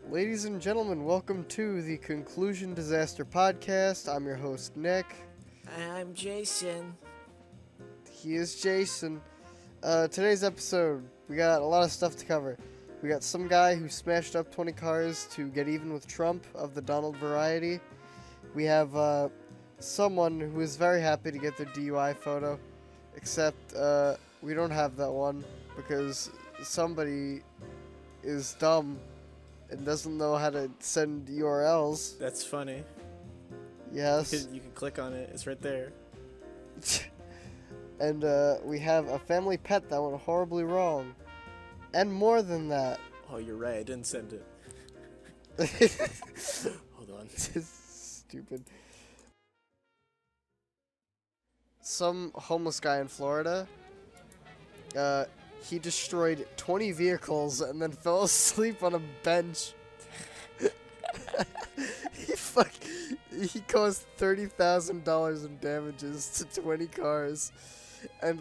Ladies and gentlemen, welcome to the Conclusion Disaster Podcast. I'm your host, Nick. I'm Jason. He is Jason. Today's episode, we got a lot of stuff to cover. We got some guy who smashed up 20 cars to get even with Trump of the Donald variety. We have someone who is very happy to get their DUI photo, except we don't have that one because somebody is dumb and doesn't know how to send URLs. That's funny. Yes. You can click on it. It's right there. And we have a family pet that went horribly wrong. And more than that. Oh, you're right. I didn't send it. Hold on. Stupid. Some homeless guy in Florida, he destroyed 20 vehicles and then fell asleep on a bench. He caused $30,000 in damages to 20 cars. And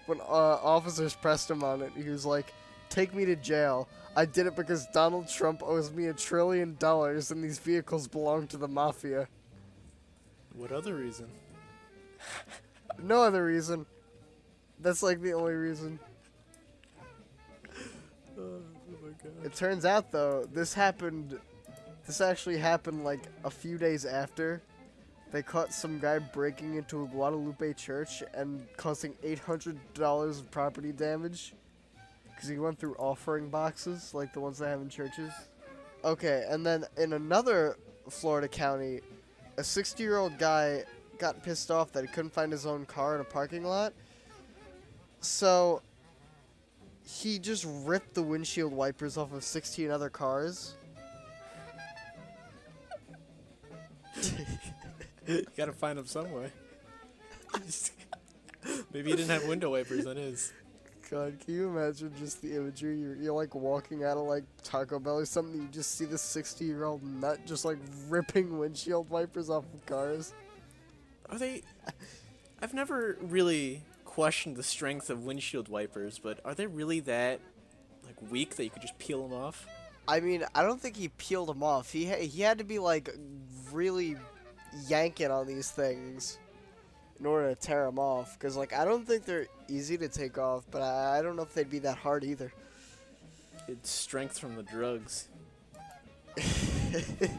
when officers pressed him on it, he was like, "Take me to jail. I did it because Donald Trump owes me $1 trillion and these vehicles belong to the mafia." What other reason? No other reason. That's like the only reason. Oh my god. It turns out, though, this actually happened like a few days after. They caught some guy breaking into a Guadalupe church and causing $800 of property damage because he went through offering boxes like the ones they have in churches. Okay, and then in another Florida county, a 60-year-old guy got pissed off that he couldn't find his own car in a parking lot. So he just ripped the windshield wipers off of 16 other cars. You gotta find him some way. Maybe he didn't have window wipers on his. God, can you imagine just the imagery? You're like walking out of like Taco Bell or something, you just see this 60-year-old nut just like ripping windshield wipers off of cars. Are they... I've never really questioned the strength of windshield wipers, but are they really that like weak that you could just peel them off? I mean, I don't think he peeled them off. He had to be like really yanking on these things in order to tear them off. Because like I don't think they're easy to take off, but I don't know if they'd be that hard either. It's strength from the drugs. He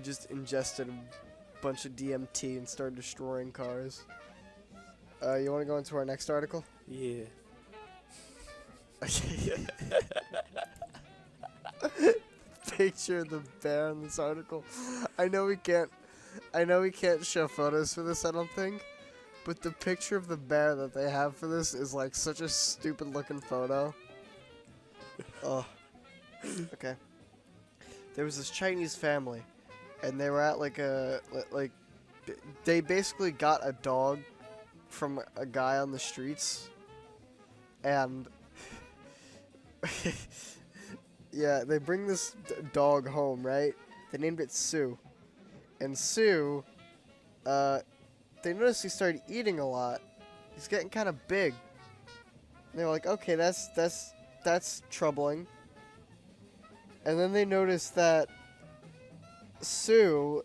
just ingested a bunch of DMT and started destroying cars. You want to go into our next article? Yeah. Picture the bear in this article. I know we can't show photos for this, I don't think, but the picture of the bear that they have for this is like such a stupid looking photo. Oh. Okay. There was this Chinese family, and they were at they basically got a dog from a guy on the streets, and yeah, they bring this dog home, right? They named it Sue. And Sue, they noticed he started eating a lot. He's getting kind of big. And they were like, okay, that's troubling. And then they noticed that Sue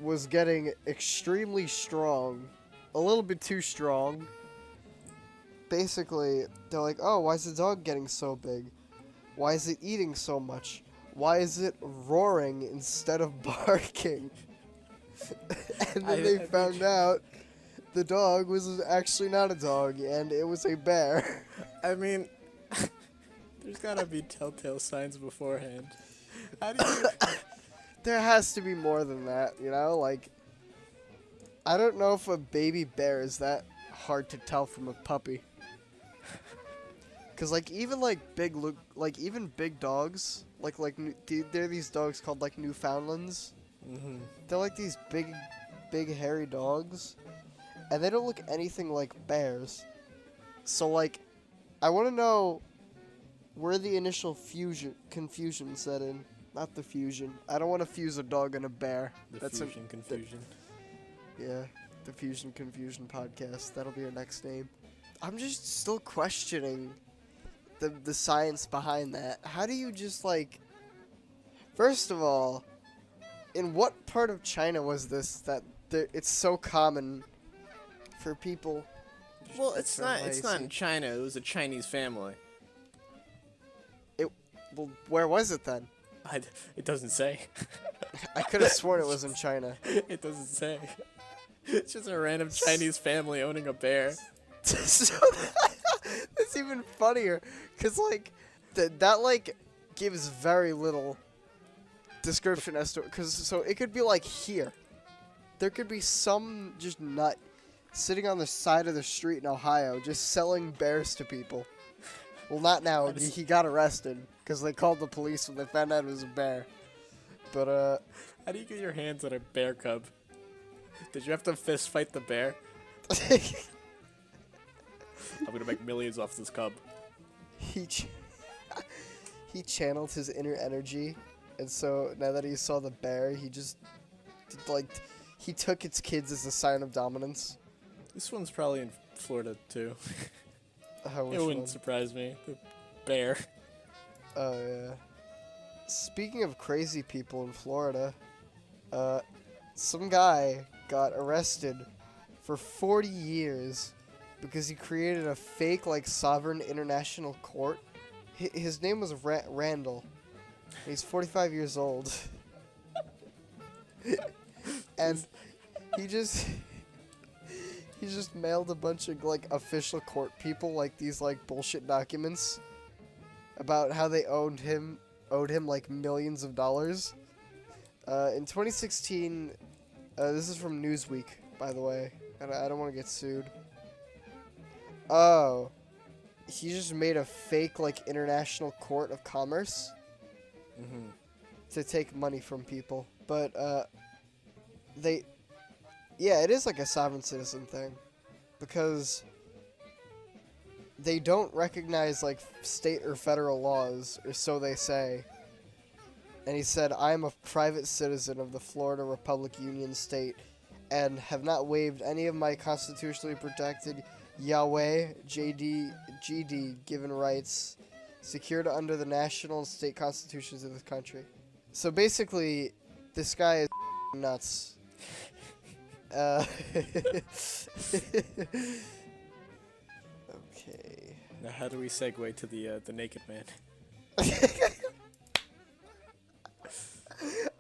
was getting extremely strong. A little bit too strong. Basically, they're like, oh, why is the dog getting so big? Why is it eating so much? Why is it roaring instead of barking? And then they found out the dog was actually not a dog, and it was a bear. I mean, there's gotta be telltale signs beforehand. How do you... There has to be more than that, you know? Like, I don't know if a baby bear is that hard to tell from a puppy. Cause like even big dogs, there are these dogs called like Newfoundlands. Mm-hmm. They're like these big hairy dogs, and they don't look anything like bears. So like, I want to know where the initial confusion set in. Not the fusion. I don't want to fuse a dog and a bear. Confusion. Yeah, the Fusion Confusion podcast. That'll be our next name. I'm just still questioning the science behind that. How do you just like? First of all, in what part of China was this that it's so common for people? Well, it's not. From It's what not I in China. It was a Chinese family. Well, where was it then? It doesn't say. I could have sworn it was in China. It doesn't say. It's just a random Chinese family owning a bear. So that's even funnier, cause like that like gives very little description as to, cause so it could be like here. There could be some just nut sitting on the side of the street in Ohio just selling bears to people. Well, not now. He got arrested because they called the police when they found out it was a bear. But How do you get your hands on a bear cub? Did you have to fist fight the bear? I'm gonna make millions off this cub. he channeled his inner energy, and so now that he saw the bear, he just he took its kids as a sign of dominance. This one's probably in Florida too. Which It wouldn't one? surprise me. The bear. Oh yeah. Speaking of crazy people in Florida, some guy got arrested for 40 years because he created a fake sovereign international court. His name was Randall. He's 45 years old. And he just mailed a bunch of official court people these bullshit documents about how they owed him millions of dollars. In 2016, this is from Newsweek, by the way, and I don't want to get sued. Oh, he just made a fake international court of commerce to take money from people, but yeah, it is a sovereign citizen thing, because they don't recognize state or federal laws, or so they say. And he said, "I am a private citizen of the Florida Republic Union State and have not waived any of my constitutionally protected Yahweh, JD, GD given rights secured under the national and state constitutions of this country." So basically, this guy is nuts. Okay. Now, how do we segue to the naked man?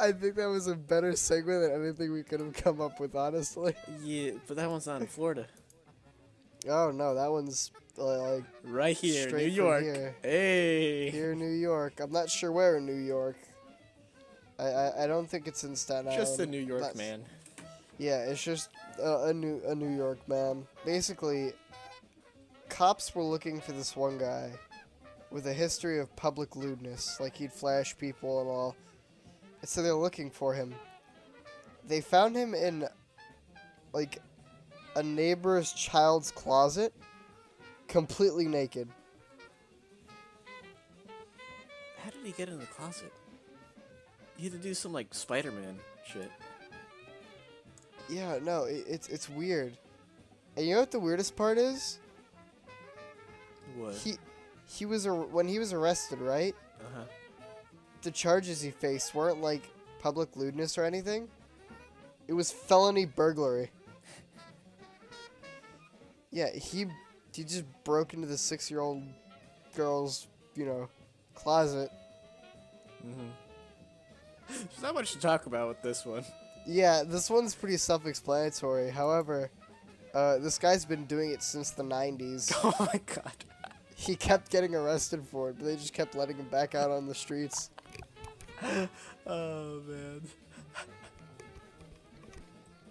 I think that was a better segue than anything we could have come up with, honestly. Yeah, but that one's not in Florida. Oh no, that one's Right here, New straight from York. here. Hey. Here in New York. I'm not sure where in New York. I don't think it's in Staten Island. Just a New York man. Yeah, it's just a New York man. Basically, cops were looking for this one guy with a history of public lewdness, he'd flash people and all. And so they're looking for him. They found him in a neighbor's child's closet, completely naked. How did he get in the closet? He had to do some Spider-Man shit. Yeah, no, it's weird. And you know what the weirdest part is? What? He was when he was arrested, right? Uh-huh. The charges he faced weren't public lewdness or anything. It was felony burglary. Yeah, he just broke into the 6-year-old girl's, closet. There's not much to talk about with this one. Yeah, this one's pretty self-explanatory. However, this guy's been doing it since the 90s. Oh my god. He kept getting arrested for it, but they just kept letting him back out on the streets. Oh man.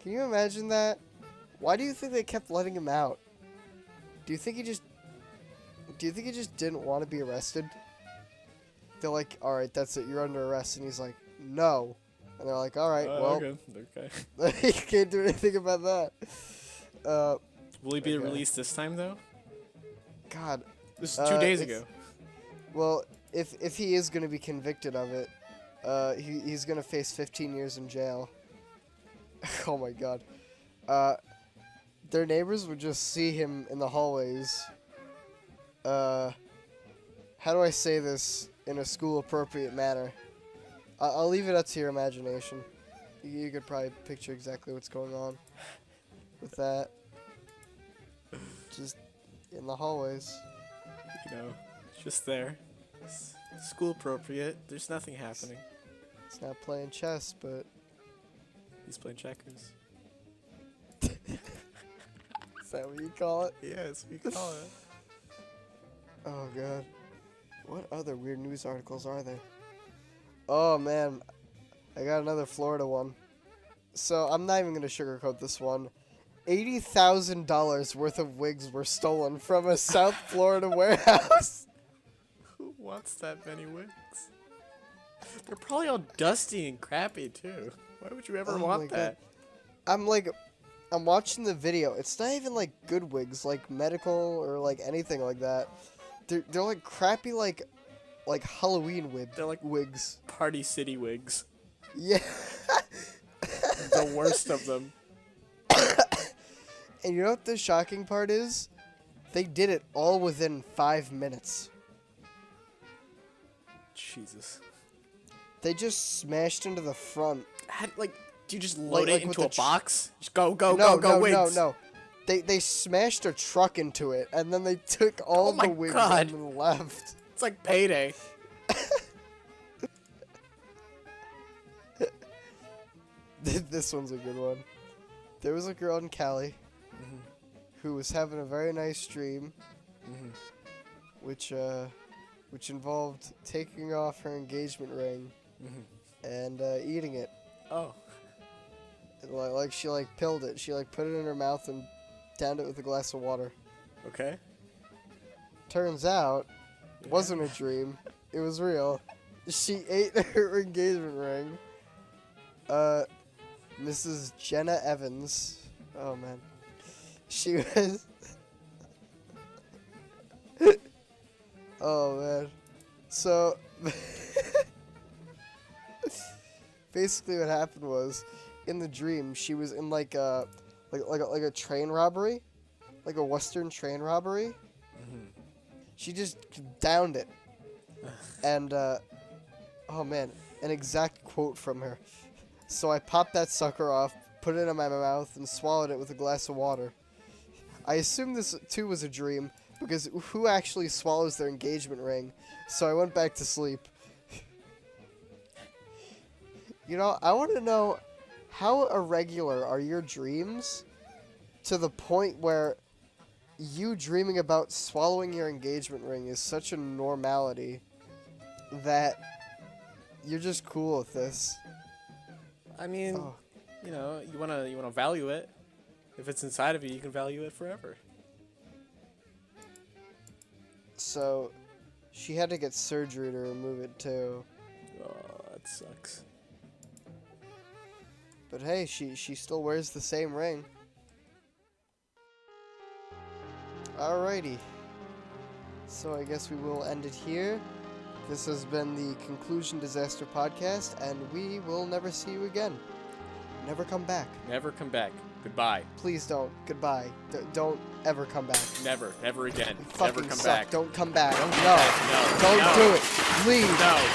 Can you imagine that? Why do you think they kept letting him out? Do you think he just didn't want to be arrested? They're like, "All right, that's it. You're under arrest." And he's like, "No." And they're like, "All right, well, okay. you can't do anything about that." Will he be released this time though? God. This is 2 days ago. Well, if he is going to be convicted of it, he's going to face 15 years in jail. Oh my god. Their neighbors would just see him in the hallways, how do I say this in a school-appropriate manner? I'll leave it up to your imagination. You could probably picture exactly what's going on with that. Just in the hallways. You know, just there. School appropriate. There's nothing happening. It's not playing chess, but He's playing checkers. is that what you call it? Yeah, that's what you call it. Oh god. What other weird news articles are there? Oh man, I got another Florida one. So I'm not even gonna sugarcoat this one. $80,000 worth of wigs were stolen from a South Florida warehouse. Who wants that many wigs? They're probably all dusty and crappy too. Why would you ever Oh my want that? God. I'm watching the video. It's not even like good wigs, like medical or like anything like that. They're like crappy like Halloween They're like wigs. Party City wigs. Yeah. The worst of them. And you know what the shocking part is? They did it all within 5 minutes. Jesus. They just smashed into the front. Do you just load it into a with the box? Just go, No, wigs. no. They smashed a truck into it, and then they took all my the wigs God. and then left. It's like Payday. This one's a good one. There was a girl in Cali who was having a very nice dream, which involved taking off her engagement ring and eating it. Oh. Like she pilled it. She put it in her mouth and downed it with a glass of water. Okay. Turns out, it wasn't a dream. It was real. She ate her engagement ring. Mrs. Jenna Evans. Oh man. She was. Oh man. So basically, what happened was, in the dream, she was in like a train robbery, like a Western train robbery. She just downed it, and oh man, an exact quote from her. So I popped that sucker off, put it in my mouth, and swallowed it with a glass of water. I assumed this too was a dream, because who actually swallows their engagement ring? So I went back to sleep. You know, I want to know, how irregular are your dreams to the point where you dreaming about swallowing your engagement ring is such a normality that you're just cool with this? I mean, you know, you wanna value it. If it's inside of you, you can value it forever. So, she had to get surgery to remove it too. Oh, that sucks. But hey, she still wears the same ring. Alrighty. So I guess we will end it here. This has been the Conclusion Disaster Podcast, and we will never see you again. Never come back. Never come back. Goodbye. Please don't. Goodbye. Don't ever come back. Never. Never again. You Never fucking come suck. back. Don't come back. Don't come No. back. No. Don't No. do it. Leave. No.